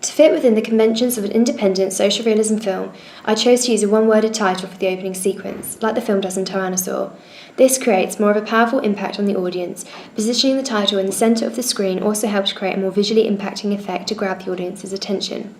To fit within the conventions of an independent social realism film, I chose to use a one-worded title for the opening sequence, like the film does in Tyrannosaur. This creates more of a powerful impact on the audience. Positioning the title in the centre of the screen also helps create a more visually impacting effect to grab the audience's attention.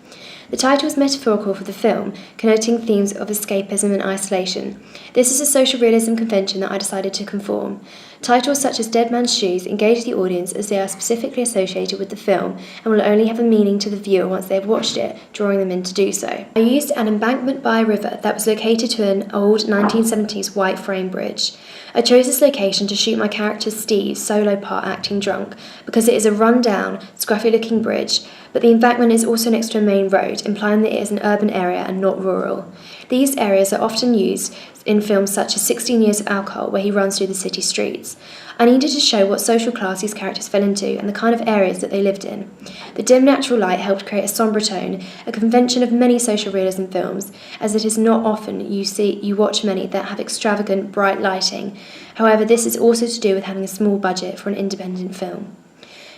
The title is metaphorical for the film, connoting themes of escapism and isolation. This is a social realism convention that I decided to conform. Titles such as Dead Man's Shoes engage the audience as they are specifically associated with the film and will only have a meaning to the viewer once they have watched it, drawing them in to do so. I used an embankment by a river that was located to an old 1970s white frame bridge. I chose this location to shoot my character Steve's solo part acting drunk because it is a run-down, scruffy-looking bridge, but the embankment is also next to a main road, implying that it is an urban area and not rural. These areas are often used in films such as 16 Years of Alcohol, where he runs through the city streets. I needed to show what social class these characters fell into and the kind of areas that they lived in. The dim natural light helped create a sombre tone, a convention of many social realism films, as it is not often you watch many that have extravagant, bright lighting. However, this is also to do with having a small budget for an independent film.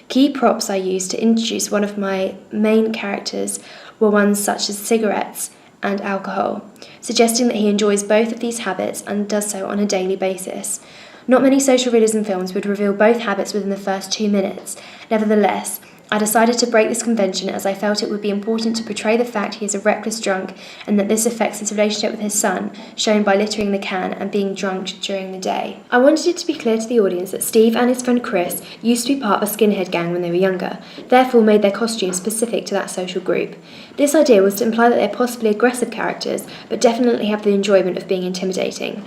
Key props I used to introduce one of my main characters were ones such as cigarettes and alcohol, suggesting that he enjoys both of these habits and does so on a daily basis. Not many social realism films would reveal both habits within the first 2 minutes. Nevertheless, I decided to break this convention as I felt it would be important to portray the fact he is a reckless drunk and that this affects his relationship with his son, shown by littering the can and being drunk during the day. I wanted it to be clear to the audience that Steve and his friend Chris used to be part of a skinhead gang when they were younger, therefore made their costumes specific to that social group. This idea was to imply that they are possibly aggressive characters, but definitely have the enjoyment of being intimidating.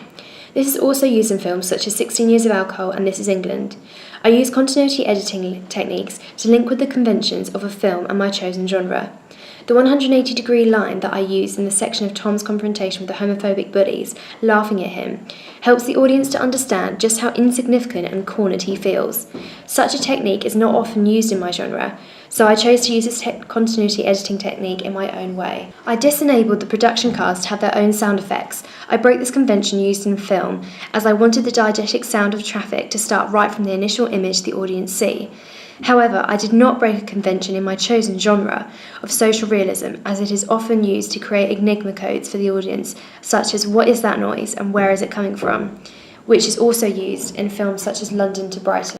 This is also used in films such as 16 Years of Alcohol and This Is England. I use continuity editing techniques to link with the conventions of a film and my chosen genre. The 180-degree line that I used in the section of Tom's confrontation with the homophobic bullies, laughing at him, helps the audience to understand just how insignificant and cornered he feels. Such a technique is not often used in my genre, so I chose to use this continuity editing technique in my own way. I disenabled the production cast to have their own sound effects. I broke this convention used in film, as I wanted the diegetic sound of traffic to start right from the initial image the audience see. However, I did not break a convention in my chosen genre of social realism, as it is often used to create enigma codes for the audience, such as what is that noise and where is it coming from, which is also used in films such as London to Brighton.